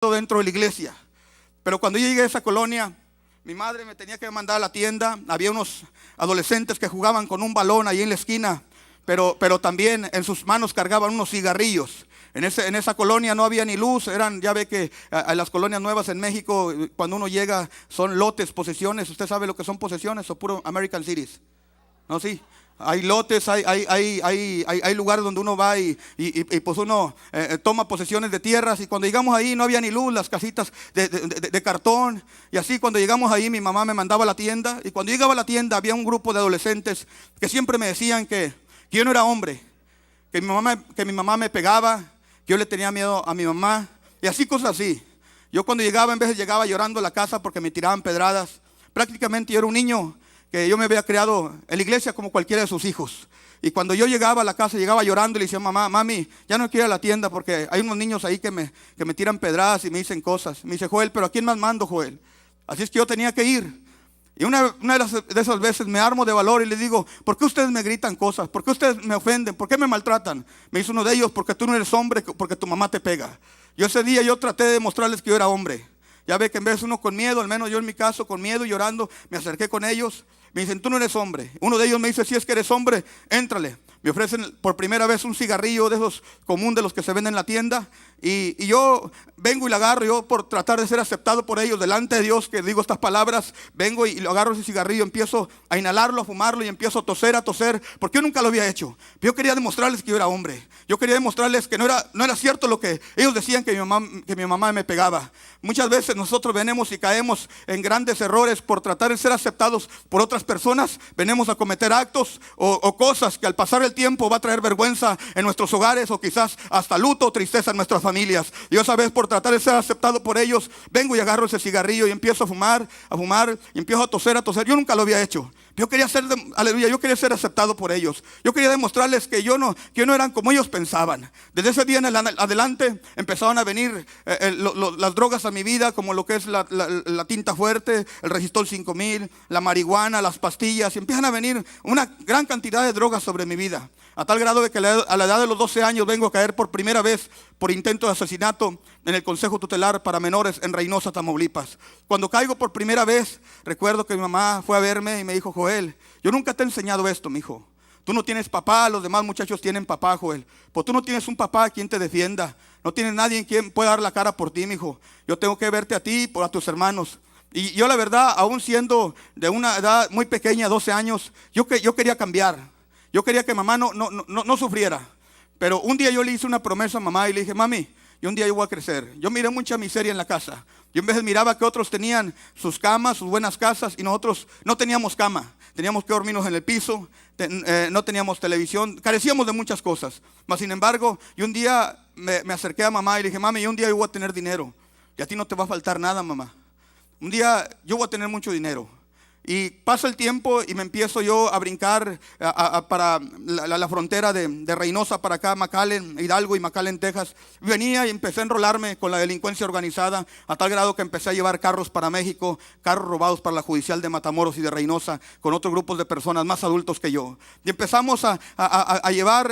dentro de la iglesia. Pero cuando yo llegué a esa colonia, mi madre me tenía que mandar a la tienda. Había unos adolescentes que jugaban con un balón ahí en la esquina, pero también en sus manos cargaban unos cigarrillos. En esa colonia no había ni luz. Ya ve que a las colonias nuevas en México, cuando uno llega, son lotes, posesiones. ¿Usted sabe lo que son posesiones o puro American Cities? No, sí. Hay lotes, hay lugares donde uno va y pues uno toma posesiones de tierras. Y cuando llegamos ahí no había ni luz, las casitas de cartón. Y así cuando llegamos ahí mi mamá me mandaba a la tienda. Y cuando llegaba a la tienda había un grupo de adolescentes que siempre me decían que yo no era hombre, que mi mamá me pegaba, que yo le tenía miedo a mi mamá. Y así cosas así. Yo cuando llegaba, en vez de llegaba llorando a la casa porque me tiraban pedradas. Prácticamente yo era un niño que yo me había criado en la iglesia como cualquiera de sus hijos. Y cuando yo llegaba a la casa, llegaba llorando y le decía: mami, ya no quiero ir a la tienda porque hay unos niños ahí que me tiran pedradas y me dicen cosas. Me dice: Joel, ¿pero a quién más mando, Joel? Así es que yo tenía que ir. Y una de esas veces me armo de valor y le digo: ¿por qué ustedes me gritan cosas? ¿Por qué ustedes me ofenden? ¿Por qué me maltratan? Me dice uno de ellos: porque tú no eres hombre, porque tu mamá te pega. Yo ese día yo traté de mostrarles que yo era hombre. Ya ve que en vez de uno con miedo, al menos yo en mi caso con miedo y llorando, me acerqué con ellos. Me dicen: tú no eres hombre. Uno de ellos me dice: si es que eres hombre, éntrale. Me ofrecen por primera vez un cigarrillo de esos común de los que se venden en la tienda. Y yo vengo y lo agarro. Yo, por tratar de ser aceptado por ellos delante de Dios, que digo estas palabras, vengo y lo agarro ese cigarrillo, empiezo a inhalarlo, a fumarlo y empiezo a toser, porque yo nunca lo había hecho. Yo quería demostrarles que yo era hombre. Yo quería demostrarles que no era cierto lo que ellos decían, que mi mamá me pegaba. Muchas veces nosotros venimos y caemos en grandes errores por tratar de ser aceptados por otras personas. Venimos a cometer actos o cosas que al pasar el tiempo va a traer vergüenza en nuestros hogares, o quizás hasta luto o tristeza en nuestras familias. Y esa vez, por tratar de ser aceptado por ellos, vengo y agarro ese cigarrillo y empiezo a fumar y empiezo a toser. Yo nunca lo había hecho. Yo quería quería ser aceptado por ellos. Yo quería demostrarles que yo no eran como ellos pensaban. Desde ese día en adelante empezaron a venir las drogas a mi vida, como lo que es la tinta fuerte, el Resistol 5000, la marihuana, las pastillas. Y empiezan a venir una gran cantidad de drogas sobre mi vida, a tal grado de que a la edad de los 12 años vengo a caer por primera vez por intento de asesinato en el Consejo Tutelar para Menores en Reynosa, Tamaulipas. Cuando caigo por primera vez, recuerdo que mi mamá fue a verme y me dijo: Joel, yo nunca te he enseñado esto, mijo. Tú no tienes papá, los demás muchachos tienen papá, Joel. Pues tú no tienes un papá quien te defienda. No tienes nadie quien pueda dar la cara por ti, mijo. Yo tengo que verte a ti y a tus hermanos. Y yo, la verdad, aún siendo de una edad muy pequeña, 12 años, yo quería cambiar. Yo quería que mamá no sufriera. Pero un día yo le hice una promesa a mamá y le dije: mami, yo un día yo voy a crecer. Yo miré mucha miseria en la casa. Yo en vez miraba que otros tenían sus camas, sus buenas casas, y nosotros no teníamos cama. Teníamos que dormirnos en el piso, no teníamos televisión, carecíamos de muchas cosas. Mas sin embargo, yo un día me acerqué a mamá y le dije: mami, yo un día yo voy a tener dinero. Y a ti no te va a faltar nada, mamá. Un día yo voy a tener mucho dinero. Y pasa el tiempo y me empiezo yo a brincar para la frontera de Reynosa para acá, McAllen, Hidalgo y McAllen, Texas. Venía y empecé a enrolarme con la delincuencia organizada, a tal grado que empecé a llevar carros para México, carros robados para la judicial de Matamoros y de Reynosa, con otros grupos de personas más adultos que yo. Y empezamos a llevar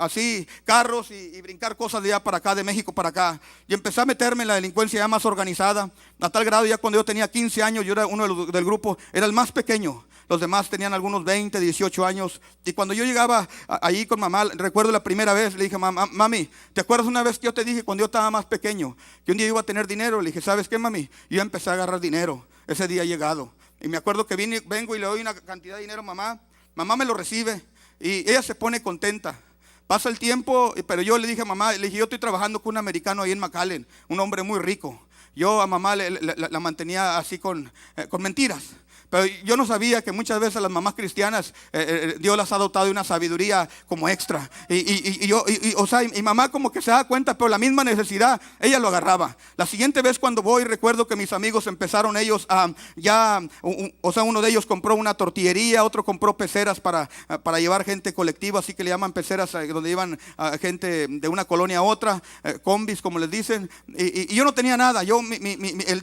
así carros y brincar cosas de allá para acá, de México para acá. Y empecé a meterme en la delincuencia ya más organizada, a tal grado ya cuando yo tenía 15 años, yo era uno del grupo. Era el más pequeño. Los demás tenían algunos 20, 18 años. Y cuando yo llegaba ahí con mamá, recuerdo la primera vez, le dije: mami, ¿te acuerdas una vez que yo te dije cuando yo estaba más pequeño que un día iba a tener dinero? Le dije: ¿sabes qué, mami? Yo empecé a agarrar dinero. Ese día ha llegado. Y me acuerdo que vengo y le doy una cantidad de dinero a mamá. Mamá me lo recibe y ella se pone contenta. Pasa el tiempo, pero yo le dije a mamá, le dije: yo estoy trabajando con un americano ahí en McAllen, un hombre muy rico. Yo a mamá la mantenía así con mentiras. Pero yo no sabía que muchas veces a las mamás cristianas Dios las ha dotado de una sabiduría como extra. Y mamá como que se da cuenta, pero la misma necesidad, ella lo agarraba. La siguiente vez cuando voy, recuerdo que mis amigos empezaron ellos uno de ellos compró una tortillería, otro compró peceras para llevar gente colectiva, así que le llaman peceras, donde llevan gente de una colonia a otra, combis como les dicen. Y yo no tenía nada. El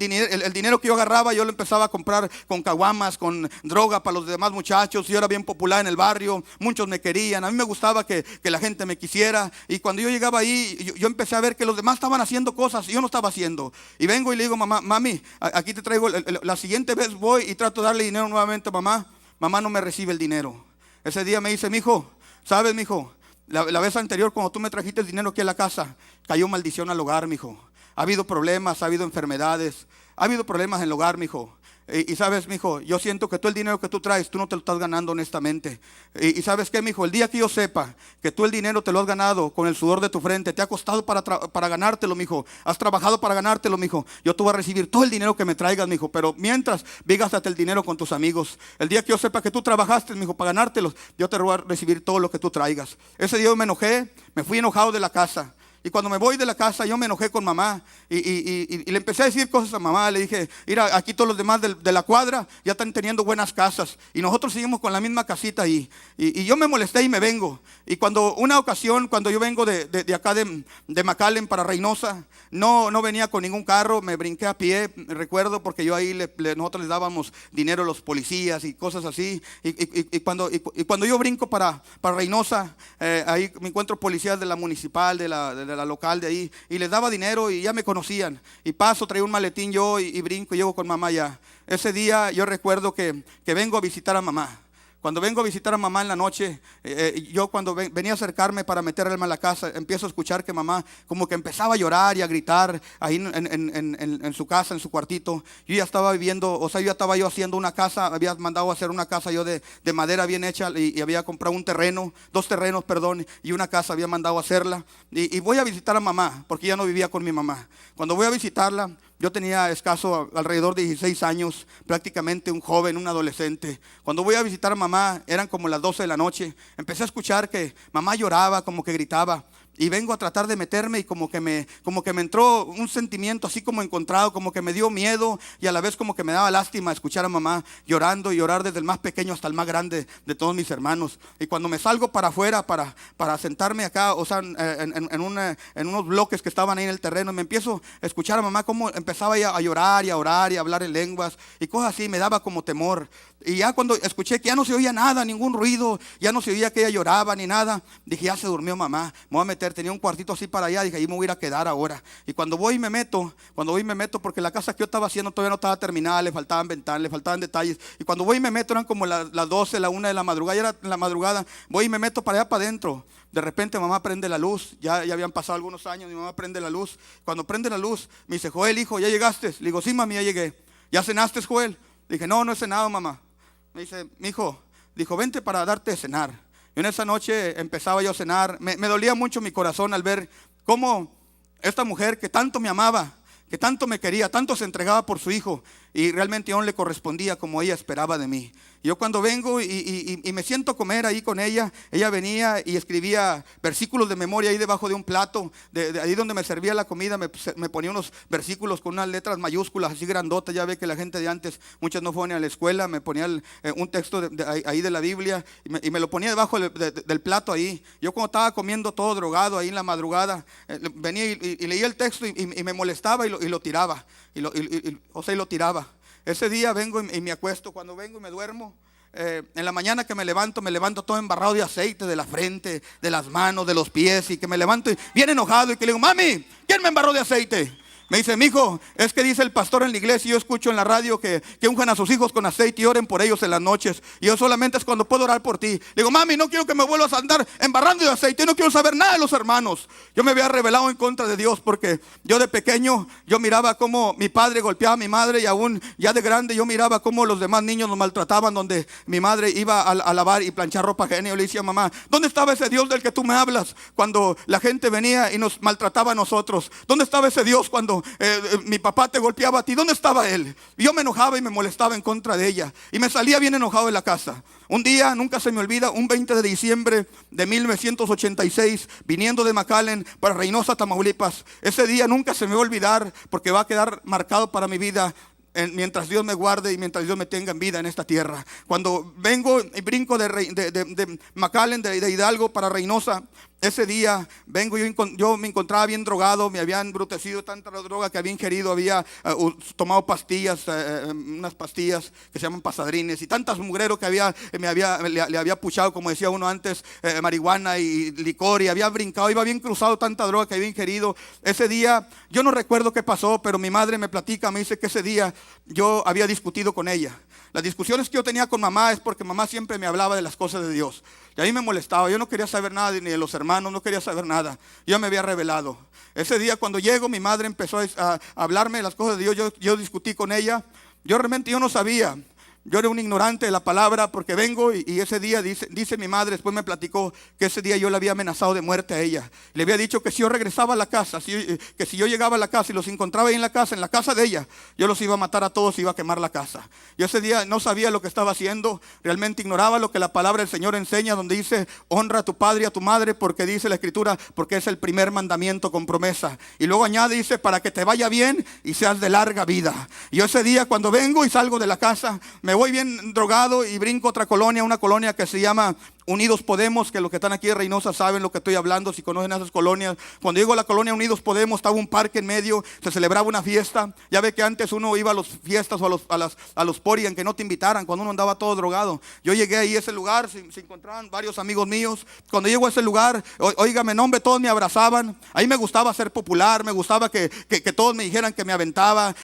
dinero que yo agarraba, yo lo empezaba a comprar con caguamas, damas, con droga para los demás muchachos. Yo era bien popular en el barrio, muchos me querían. A mí me gustaba que la gente me quisiera. Y cuando yo llegaba ahí, yo empecé a ver que los demás estaban haciendo cosas y yo no estaba haciendo. Y vengo y le digo, mamá, mami, aquí te traigo, la siguiente vez voy y trato de darle dinero nuevamente a mamá. Mamá no me recibe el dinero. Ese día me dice, mijo, ¿sabes, mijo? La vez anterior, cuando tú me trajiste el dinero aquí a la casa, cayó maldición al hogar, mijo. Ha habido problemas, ha habido enfermedades, ha habido problemas en el hogar, mijo. Y sabes, mijo, yo siento que todo el dinero que tú traes, tú no te lo estás ganando honestamente. Y sabes qué, mijo, el día que yo sepa que tú el dinero te lo has ganado con el sudor de tu frente, te ha costado para ganártelo, mijo, has trabajado para ganártelo, mijo, yo te voy a recibir todo el dinero que me traigas, mijo, pero mientras, gástate el dinero con tus amigos. El día que yo sepa que tú trabajaste, mijo, para ganártelos, yo te voy a recibir todo lo que tú traigas. Ese día yo me enojé, me fui enojado de la casa. Y cuando me voy de la casa, yo me enojé con mamá y le empecé a decir cosas a mamá. Le dije, mira, aquí todos los demás de la cuadra ya están teniendo buenas casas y nosotros seguimos con la misma casita ahí. Y yo me molesté y me vengo. Y cuando una ocasión, cuando yo vengo de acá de McAllen para Reynosa, no venía con ningún carro, me brinqué a pie, recuerdo, porque yo ahí nosotros les dábamos dinero a los policías y cosas así. Y cuando yo brinco para Reynosa, ahí me encuentro policías de la municipal, de la local de ahí, y les daba dinero y ya me conocían. Y paso, traía un maletín yo y brinco y llego con mamá ya. Ese día yo recuerdo que vengo a visitar a mamá. Cuando vengo a visitar a mamá en la noche, yo cuando venía a acercarme para meterle a la casa, empiezo a escuchar que mamá como que empezaba a llorar y a gritar ahí en su casa, en su cuartito. Yo ya estaba viviendo, o sea, ya estaba yo haciendo una casa, había mandado a hacer una casa yo de madera bien hecha y había comprado un terreno, 2 terrenos, perdón, y una casa había mandado a hacerla. Y voy a visitar a mamá, porque ya no vivía con mi mamá. Cuando voy a visitarla, yo tenía escaso alrededor de 16 años, prácticamente un joven, un adolescente. Cuando voy a visitar a mamá, eran como las 12 de la noche. Empecé a escuchar que mamá lloraba, como que gritaba. Y vengo a tratar de meterme y como que me entró un sentimiento así como encontrado, como que me dio miedo y a la vez como que me daba lástima escuchar a mamá llorando y llorar desde el más pequeño hasta el más grande de todos mis hermanos. Y cuando me salgo para afuera para sentarme acá, o sea, en unos bloques que estaban ahí en el terreno, me empiezo a escuchar a mamá como empezaba a llorar y a orar y a hablar en lenguas y cosas así, me daba como temor. Y ya cuando escuché que ya no se oía nada, ningún ruido, ya no se oía que ella lloraba ni nada, dije, ya se durmió mamá, me voy a meter. Tenía un cuartito así para allá, dije, ahí me voy a ir a quedar ahora. Y cuando voy y me meto, porque la casa que yo estaba haciendo todavía no estaba terminada, le faltaban ventanas, le faltaban detalles. Y cuando voy y me meto, eran como las 12, la 1 de la madrugada, ya era la madrugada, voy y me meto para allá para adentro. De repente mamá prende la luz, ya habían pasado algunos años, mi mamá prende la luz. Cuando prende la luz, me dice, Joel, hijo, ¿ya llegaste? Le digo, sí, mami, ya llegué. ¿Ya cenaste, Joel? Le dije, no he cenado, mamá. Me dice, mi hijo, dijo, vente para darte de cenar. Y en esa noche empezaba yo a cenar. Me dolía mucho mi corazón al ver cómo esta mujer que tanto me amaba, que tanto me quería, tanto se entregaba por su hijo, y realmente yo no le correspondía como ella esperaba de mí. Yo cuando vengo y me siento a comer ahí con ella, ella venía y escribía versículos de memoria ahí debajo de un plato, de ahí donde me servía la comida, me ponía unos versículos con unas letras mayúsculas así grandotas. Ya ve que la gente de antes, muchas no fueron a la escuela, me ponía un texto ahí de la Biblia y me lo ponía debajo del plato ahí. Yo cuando estaba comiendo todo drogado ahí en la madrugada, venía y leía el texto y me molestaba y lo tiraba, y lo tiraba. Ese día vengo y me acuesto. Cuando vengo y me duermo, en la mañana que me levanto todo embarrado de aceite de la frente, de las manos, de los pies, y que me levanto bien enojado y que le digo, mami, ¿quién me embarró de aceite? Me dice, mijo, es que dice el pastor en la iglesia, y yo escucho en la radio que unjan a sus hijos con aceite y oren por ellos en las noches. Y yo solamente es cuando puedo orar por ti. Le digo, mami, no quiero que me vuelvas a andar embarrando de aceite. Yo no quiero saber nada de los hermanos. Yo me había rebelado en contra de Dios porque yo de pequeño, yo miraba cómo mi padre golpeaba a mi madre, y aún ya de grande yo miraba cómo los demás niños nos maltrataban, donde mi madre iba a lavar y planchar ropa ajena. Yo le decía, mamá, ¿dónde estaba ese Dios del que tú me hablas cuando la gente venía y nos maltrataba a nosotros? ¿Dónde estaba ese Dios cuando mi papá te golpeaba a ti? ¿Dónde estaba él? Y yo me enojaba y me molestaba en contra de ella, y me salía bien enojado de la casa. Un día, nunca se me olvida, un 20 de diciembre de 1986, viniendo de McAllen para Reynosa, Tamaulipas. Ese día nunca se me va a olvidar, porque va a quedar marcado para mi vida mientras Dios me guarde y mientras Dios me tenga en vida en esta tierra. Cuando vengo y brinco de McAllen, de Hidalgo para Reynosa, ese día vengo, yo me encontraba bien drogado, me habían embrutecido tanta droga que había ingerido, había tomado pastillas, unas pastillas que se llaman pasadrines, y tantas mugreros que le había puchado, como decía uno antes, marihuana y licor, y había brincado, iba bien cruzado tanta droga que había ingerido. Ese día, yo no recuerdo qué pasó, pero mi madre me platica, me dice que ese día yo había discutido con ella. Las discusiones que yo tenía con mamá es porque mamá siempre me hablaba de las cosas de Dios. Y a mí me molestaba, yo no quería saber nada ni de los hermanos, no quería saber nada. Yo me había revelado. Ese día cuando llego, mi madre empezó a hablarme de las cosas de Dios. Yo discutí con ella. Yo no sabía. Yo era un ignorante de la palabra porque vengo y ese día dice mi madre, después me platicó que ese día yo le había amenazado de muerte a ella. Le había dicho que si yo regresaba a la casa, que si yo llegaba a la casa y los encontraba ahí en la casa de ella, yo los iba a matar a todos y iba a quemar la casa. Yo ese día no sabía lo que estaba haciendo, realmente ignoraba lo que la palabra del Señor enseña, donde dice, honra a tu padre y a tu madre, porque dice la Escritura, porque es el primer mandamiento con promesa. Y luego añade, dice, para que te vaya bien y seas de larga vida. Y yo ese día cuando vengo y salgo de la casa, me voy bien drogado y brinco a otra colonia, una colonia que se llama Unidos Podemos, que los que están aquí en Reynosa saben lo que estoy hablando, si conocen esas colonias. Cuando llego a la colonia Unidos Podemos, estaba un parque en medio, se celebraba una fiesta. Ya ve que antes uno iba a las fiestas o a los pori en que no te invitaran, cuando uno andaba todo drogado. Yo llegué ahí a ese lugar, se encontraban varios amigos míos. Cuando llego a ese lugar, óigame, nombre, todos me abrazaban. Ahí me gustaba ser popular, me gustaba que todos me dijeran que me aventaba,